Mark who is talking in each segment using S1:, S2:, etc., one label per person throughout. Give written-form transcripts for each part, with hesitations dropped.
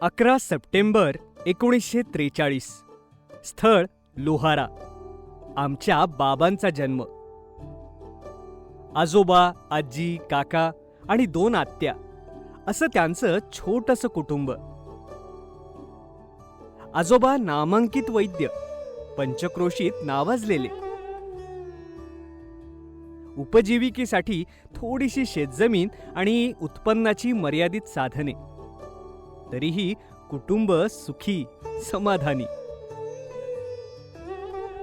S1: 11 September 1943. स्थळ लोहारा. आमच्या बाबांचा जन्म. आजोबा, आजी, काका आणि 2 आत्या असं त्यांचं छोटंसं कुटुंब. आजोबा नामांकित वैद्य, पंचक्रोशीत नावाजलेले. उपजीविकेसाठी थोडीशी शेतजमीन आणि उत्पन्नाची मर्यादित साधने. तरीही कुटुंब सुखी, समाधानी.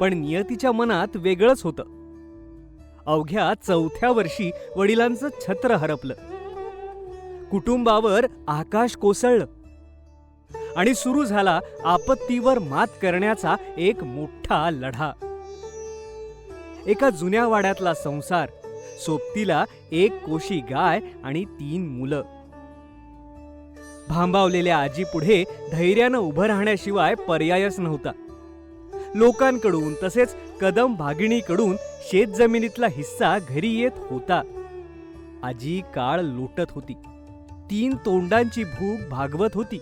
S1: पण नियतीच्या मनात वेगळंच होतं. अवघ्या 4थ्या वर्षी वडिलांचं छत्र हरपलं. कुटुंबावर आकाश कोसळलं आणि सुरू झाला आपत्तीवर मात करण्याचा एक मोठा लढा. एका जुन्या वाड्यातला संसार, सोबतीला 1 कोशी गाय आणि 3 मुलं. भांबावलेल्या आजीपुढे धैर्यानं उभं राहण्याशिवाय पर्यायच नव्हता. लोकांकडून तसेच कदम भागिणीकडून शेतजमिनीतला हिस्सा घरी येत होता. आजी काळ लोटत होती. 3 तोंडांची भूक भागवत होती.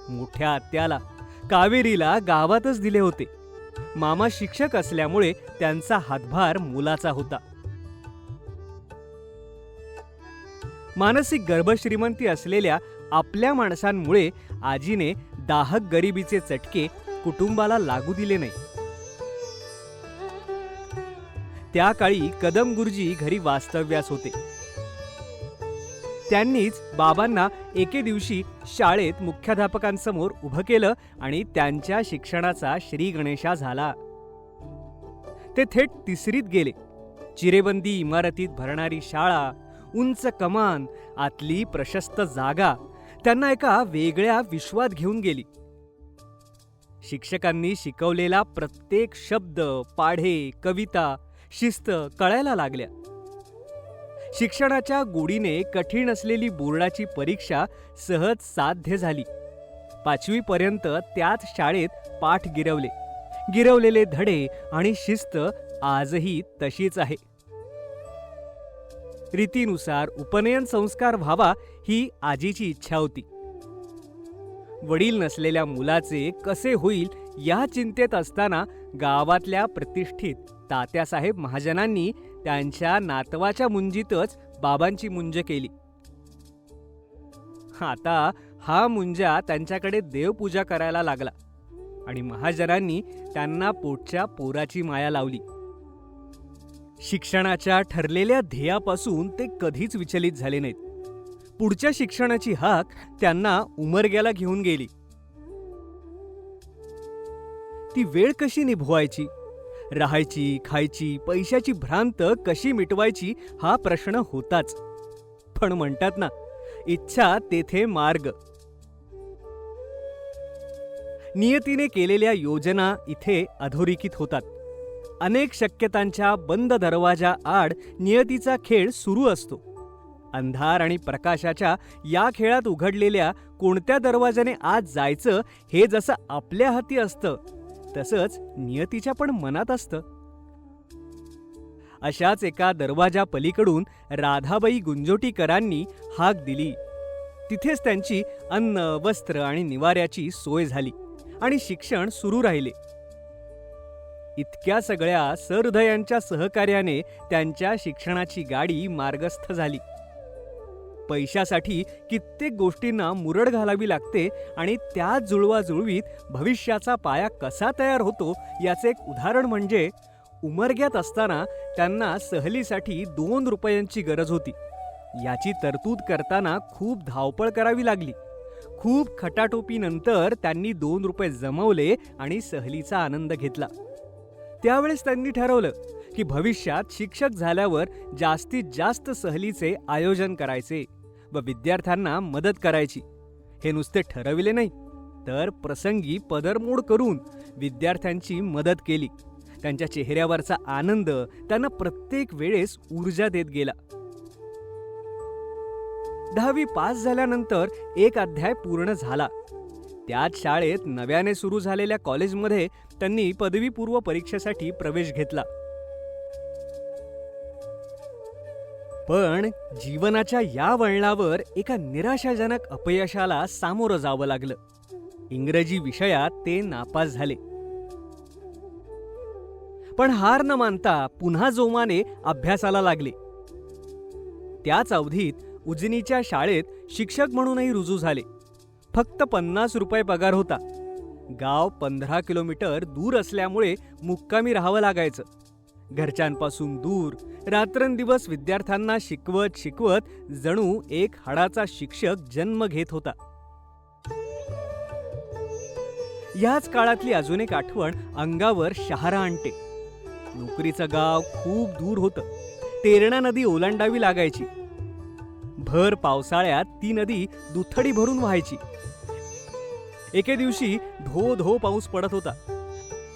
S1: मोठ्या आत्याला, कावेरीला गावातच दिले होते. मामा शिक्षक असल्यामुळे त्यांचा हातभार मुलाचा होता. मानसिक गर्भश्रीमंती असलेल्या आपल्या माणसांमुळे आजीने दाहक गरिबीचे चटके कुटुंबाला लागू दिले नाही. त्या काळी कदम गुरुजी घरी वास्तव्यास होते. त्यांनीच बाबांना एके दिवशी शाळेत मुख्याध्यापकांसमोर उभं केलं आणि त्यांच्या शिक्षणाचा श्री गणेशा झाला. ते थेट 3रीत गेले. चिरेबंदी इमारतीत भरणारी शाळा, उंच कमान, आतली प्रशस्त जागा त्यांना एका वेगळ्या विश्वात घेऊन गेली. शिक्षकांनी शिकवलेला प्रत्येक शब्द, पाढे, कविता, शिस्त कळायला लागल्या. शिक्षणाच्या गोडीने कठीण असलेली बोर्डाची परीक्षा सहज साध्य झाली. 5वी पर्यंत त्याच शाळेत पाठ गिरवलेले धडे आणि शिस्त आजही तशीच आहे. रीतीनुसार उपनयन संस्कार व्हावा ही आजीची इच्छा होती. वडील नसलेल्या मुलाचे कसे होईल या चिंतेत असताना गावातल्या प्रतिष्ठित तात्यासाहेब महाजनांनी त्यांच्या नातवाच्या मुंजीतच बाबांची मुंज केली. आता हा मुंजा त्यांच्याकडे देवपूजा करायला लागला आणि महाजनांनी त्यांना पोटच्या पोराची माया लावली. शिक्षणाच्या ठरलेल्या ध्येयापासून ते कधीच विचलित झाले नाहीत. पुढच्या शिक्षणाची हाक त्यांना उमरग्याला घेऊन गेली. ती वेळ कशी निभवायची, राहायची, खायची, पैशाची भ्रांत कशी मिटवायची हा प्रश्न होताच. पण म्हणतात ना, इच्छा तेथे मार्ग. नियतीने केलेल्या योजना इथे अधोरेखित होतात. अनेक शक्यतांच्या बंद दरवाजा आड नियतीचा खेळ सुरू असतो. अंधार आणि प्रकाशाच्या या खेळात उघडलेल्या कोणत्या दरवाजाने आत जायचं हे जसं आपल्या हाती असतं, तसंच नियतीच्या पण मनात असतं. अशाच एका दरवाजा पलीकडून राधाबाई गुंजोटीकरांनी हाक दिली. तिथेच त्यांची अन्न, वस्त्र आणि निवाऱ्याची सोय झाली आणि शिक्षण सुरू राहिले. इतक्या सगळ्या सहृदयांच्या सहकार्याने त्यांच्या शिक्षणाची गाडी मार्गस्थ झाली. पैशासाठी कित्येक गोष्टींना मुरड घालावी लागते आणि त्या जुळवाजुळवीत भविष्याचा पाया कसा तयार होतो याचे एक उदाहरण म्हणजे उमरग्यात असताना त्यांना सहलीसाठी 2 रुपयांची गरज होती. याची तरतूद करताना खूप धावपळ करावी लागली. खूप खटाटोपीनंतर त्यांनी 2 रुपये जमवले आणि सहलीचा आनंद घेतला. त्यावेळेस त्यांनी ठरवलं की भविष्यात शिक्षक झाल्यावर जास्तीत जास्त सहलीचे आयोजन करायचे व विद्यार्थ्यांना मदत करायची. हे नुसते ठरविले नाही, तर प्रसंगी पदरमोड करून विद्यार्थ्यांची मदत केली. त्यांच्या चेहऱ्यावरचा आनंद त्यांना प्रत्येक वेळेस ऊर्जा देत गेला. 10वी पास झाल्यानंतर एक अध्याय पूर्ण झाला. त्याच शाळेत नव्याने सुरू झालेल्या कॉलेजमध्ये त्यांनी पदवीपूर्व परीक्षेसाठी प्रवेश घेतला. पण जीवनाच्या या वळणावर एका निराशाजनक अपयशाला सामोरं जावं लागलं. इंग्रजी विषयात ते नापास झाले. पण हार न मानता पुन्हा जोमाने अभ्यासाला लागले. त्याच अवधीत उजनीच्या शाळेत शिक्षक म्हणूनही रुजू झाले. फक्त 50 रुपये पगार होता. गाव 15 किलोमीटर दूर असल्यामुळे मुक्कामी राहावं लागायचं. घरच्यांपासून दूर रात्रंदिवस विद्यार्थ्यांना शिकवत शिकवत जणू एक हाडाचा शिक्षक जन्म घेत होता. याच काळातली अजून एक आठवण अंगावर शहारा आणते. नोकरीचं गाव खूप दूर होतं. तेरणा नदी ओलांडावी लागायची. भर पावसाळ्यात ती नदी दुथडी भरून व्हायची. एके दिवशी धो धो पाऊस पडत होता.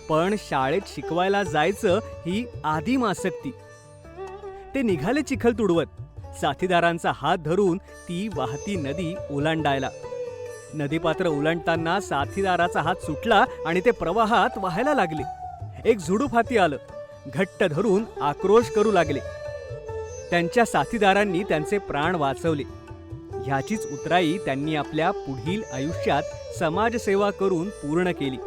S1: पण शाळेत शिकवायला जायचं ही आदिम आसक्ती. ते निघाले चिखल तुडवत, साथीदारांचा हात धरून ती वाहती नदी ओलांडायला. नदीपात्र ओलांडताना साथीदाराचा हात सुटला आणि ते प्रवाहात वाहायला लागले. एक झुडूप हाती आलं. घट्ट धरून आक्रोश करू लागले. त्यांच्या साथीदारांनी त्यांचे प्राण वाचवले. ह्याचीच उतराई त्यांनी आपल्या पुढील आयुष्यात समाजसेवा करून पूर्ण केली.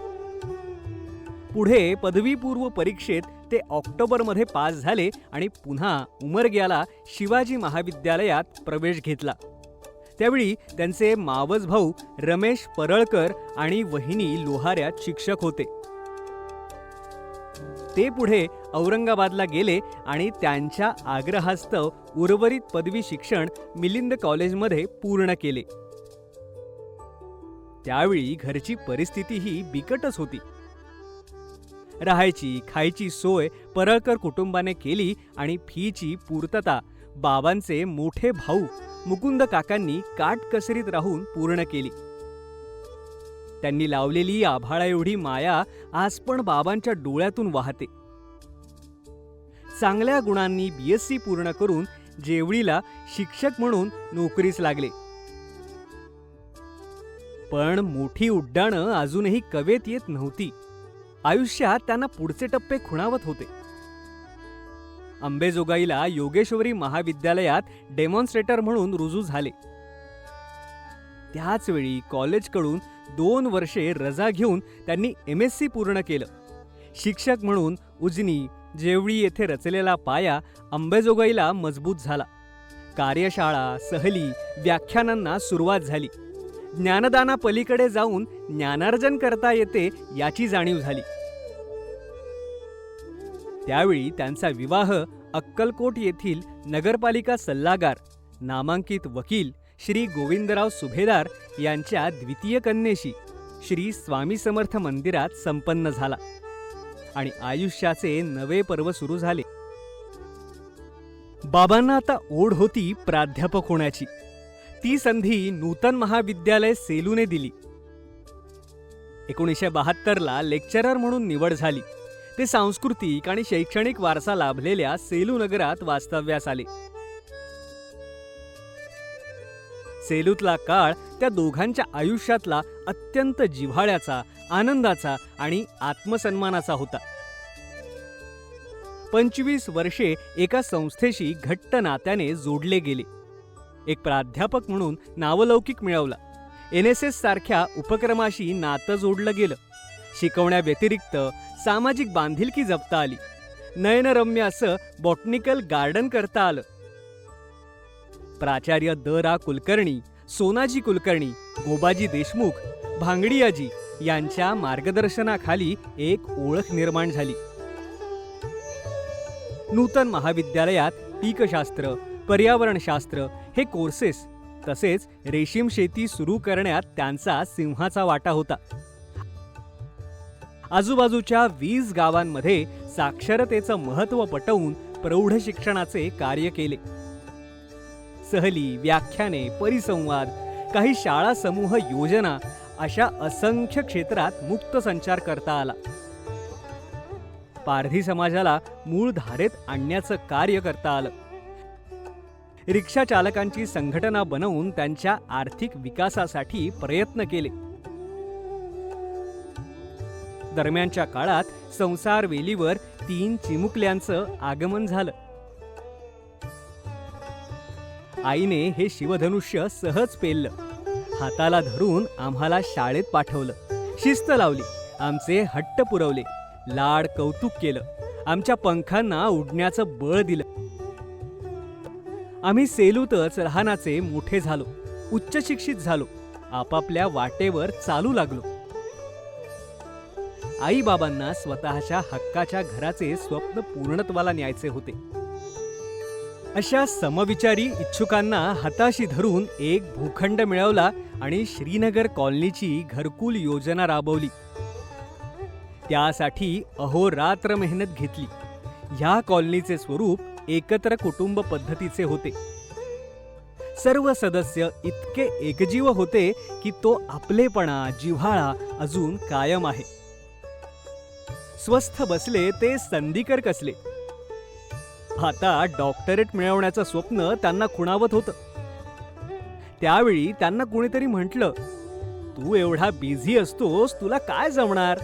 S1: पुढे पदवीपूर्व परीक्षेत ते ऑक्टोबरमध्ये पास झाले आणि पुन्हा उमरग्याला शिवाजी महाविद्यालयात प्रवेश घेतला. त्यावेळी त्यांचे मावस भाऊ रमेश परळकर आणि वहिनी लोहाऱ्यात शिक्षक होते. ते पुढे औरंगाबादला गेले आणि त्यांच्या आग्रहास्तव उर्वरित पदवी शिक्षण मिलिंद कॉलेजमध्ये पूर्ण केले. त्यावेळी घरची परिस्थितीही बिकटच होती. राहायची खायची सोय परळकर कुटुंबाने केली आणि फीची पूर्तता बाबांचे मोठे भाऊ मुकुंद काकांनी काटकसरीत राहून पूर्ण केली. त्यांनी लावलेली आभाळा एवढी माया आज पण बाबांच्या डोळ्यातून वाहते. चांगल्या गुणांनी BSc पूर्ण करून जेवळीला शिक्षक म्हणून नोकरीस लागले. पण मोठी उड्डाणं अजूनही कवेत येत नव्हती. आयुष्यात त्यांना पुढचे टप्पे खुणावत होते. अंबेजोगाईला योगेश्वरी महाविद्यालयात डेमॉन्स्ट्रेटर म्हणून रुजू झाले. त्याच वेळी कॉलेजकडून 2 वर्षे रजा घेऊन त्यांनी MSc पूर्ण केलं. शिक्षक म्हणून उजनी जेवळी येथे रचलेला पाया अंबेजोगाईला मजबूत झाला. कार्यशाळा सहली व्याख्यानांना सुरुवात झाली. ज्ञानदाना पलीकडे जाऊन ज्ञानार्जन करता येते याची जाणीव झाली. त्यावेळी त्यांचा विवाह अक्कलकोट येथील नगरपालिका सल्लागार नामांकित वकील श्री गोविंदराव सुभेदार यांच्या द्वितीय कन्येशी श्री स्वामी समर्थ मंदिरात संपन्न झाला आणि आयुष्याचे नवे पर्व सुरू झाले. बाबांना आता ओढ होती प्राध्यापक होण्याची. ती संधी नूतन महाविद्यालय सेलूने दिली. 1972ला लेक्चरर म्हणून निवड झाली. ते सांस्कृतिक आणि शैक्षणिक वारसा लाभलेल्या सेलू नगरात वास्तव्यास आले. सेलूतला काळ त्या दोघांच्या आयुष्यातला अत्यंत जिव्हाळ्याचा, आनंदाचा आणि आत्मसन्मानाचा होता. 25 वर्षे एका संस्थेशी घट्ट नात्याने जोडले गेले. एक प्राध्यापक म्हणून नावलौकिक मिळवला. NSS सारख्या उपक्रमाशी नातं जोडलं गेलं. शिकवण्याव्यतिरिक्त सामाजिक बांधिलकी जपता आली. नयनरम्य असं बॉटनिकल गार्डन करता आलं. प्राचार्य द.रा. कुलकर्णी, सोनाजी कुलकर्णी, गोबाजी देशमुख, भांगडियाजी यांच्या मार्गदर्शनाखाली एक ओळख निर्माण झाली. नूतन महाविद्यालयात पीकशास्त्र, पर्यावरणशास्त्र हे कोर्सेस तसेच रेशीम शेती सुरू करण्यात त्यांचा सिंहाचा वाटा होता. आजूबाजूच्या 20 गावांमध्ये साक्षरतेचं महत्त्व पटवून प्रौढ शिक्षणाचे कार्य केले. सहली, व्याख्याने, परिसंवाद, काही शाळा समूह योजना अशा असंख्य क्षेत्रात मुक्त संचार करता आला. पारधी समाजाला मूळ धारेत आणण्याचं कार्य करता आलं. रिक्षा चालकांची संघटना बनवून त्यांच्या आर्थिक विकासासाठी प्रयत्न केले. दरम्यानच्या काळात संसार वेलीवर 3 चिमुकल्यांचं आगमन झालं. आईने हे शिवधनुष्य सहज पेललं. हाताला धरून आम्हाला शाळेत पाठवलं. शिस्त लावली. आमचे हट्ट पुरवले. लाड कौतुक केलं. आमच्या पंखांना उडण्याचं बळ दिलं. आम्ही सेलूतच लहानाचे मोठे झालो. उच्च शिक्षित झालो. आपापल्या वाटेवर चालू लागलो. आई बाबांना स्वतःच्या हक्काच्या घराचे स्वप्न पूर्णत्वाला न्यायचे होते. अशा समविचारी इच्छुकांना हाताशी धरून एक भूखंड मिळवला आणि श्रीनगर कॉलनीची घरकुल योजना राबवली. त्यासाठी अहोरात्र मेहनत घेतली. ह्या कॉलनीचे स्वरूप एकत्र कुटुंब पद्धतीचे होते. सर्व सदस्य इतके एकजीव होते की तो आपलेपणा, जिव्हाळा अजून कायम आहे. स्वस्थ बसले ते संधीकर कसले. आता डॉक्टरेट मिळवण्याचं स्वप्न त्यांना खुणावत होतं. त्यावेळी त्यांना कोणीतरी म्हटलं, तू एवढा बिझी असतोस, तुला काय जमणार?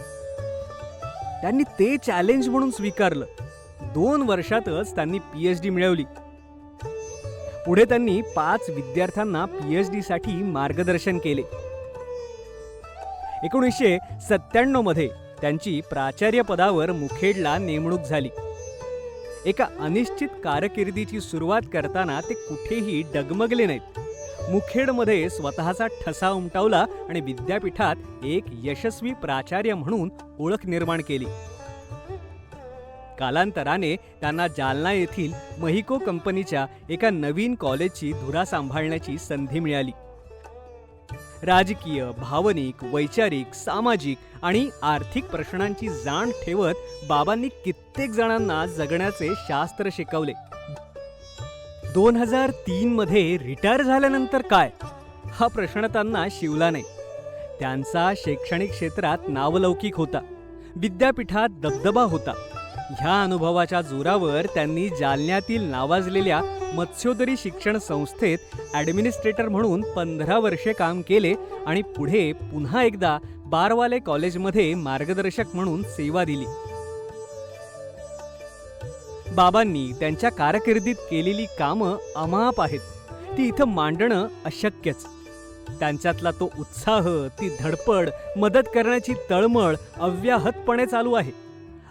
S1: त्यांनी ते चॅलेंज म्हणून स्वीकारलं. 2 वर्षातच त्यांनी PhD मिळवली. पुढे त्यांनी 5 विद्यार्थ्यांना PhD साठी मार्गदर्शन केले. 1997 मध्ये त्यांची प्राचार्य पदावर मुखेडला नेमणूक झाली. एका अनिश्चित कारकिर्दीची सुरुवात करताना ते कुठेही डगमगले नाहीत. मुखेडमध्ये स्वतःचा ठसा उमटवला आणि विद्यापीठात एक यशस्वी प्राचार्य म्हणून ओळख निर्माण केली. कालांतराने त्यांना जालना येथील महिको कंपनीच्या एका नवीन कॉलेजची धुरा सांभाळण्याची संधी मिळाली. राजकीय, भावनिक, वैचारिक, सामाजिक आणि आर्थिक प्रश्नांची जाण ठेवत बाबांनी कित्येक जणांना जगण्याचे शास्त्र शिकवले. 2003 मध्ये रिटायर झाल्यानंतर काय, हा प्रश्न त्यांना शिवला नाही. त्यांचा शैक्षणिक क्षेत्रात नावलौकिक होता. विद्यापीठात दबदबा होता. ह्या अनुभवाच्या जोरावर त्यांनी जालन्यातील नावाजलेल्या मत्स्योदरी शिक्षण संस्थेत ॲडमिनिस्ट्रेटर म्हणून 15 वर्षे काम केले आणि पुढे पुन्हा एकदा बारवाले कॉलेजमध्ये मार्गदर्शक म्हणून सेवा दिली. बाबांनी त्यांच्या कारकिर्दीत केलेली कामं अमाप आहेत. ती इथं मांडणं अशक्यच. त्यांच्यातला तो उत्साह, ती धडपड, मदत करण्याची तळमळ अव्याहतपणे चालू आहे.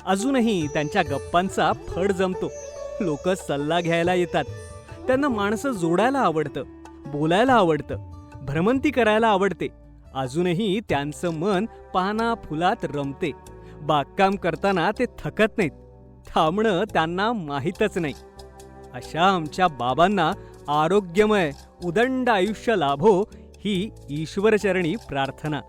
S1: अजूनही त्यांच्या गप्पांचा फड जमतो. लोक सल्ला घ्यायला येतात. त्यांना माणसं जोडायला आवडतं, बोलायला आवडतं, भ्रमंती करायला आवडते. अजूनही त्यांचं मन पाना फुलात रमते. बागकाम करताना ते थकत नाहीत. थांबणं त्यांना माहीतच नाही. अशा आमच्या बाबांना आरोग्यमय उदंड आयुष्य लाभो ही ईश्वरचरणी प्रार्थना.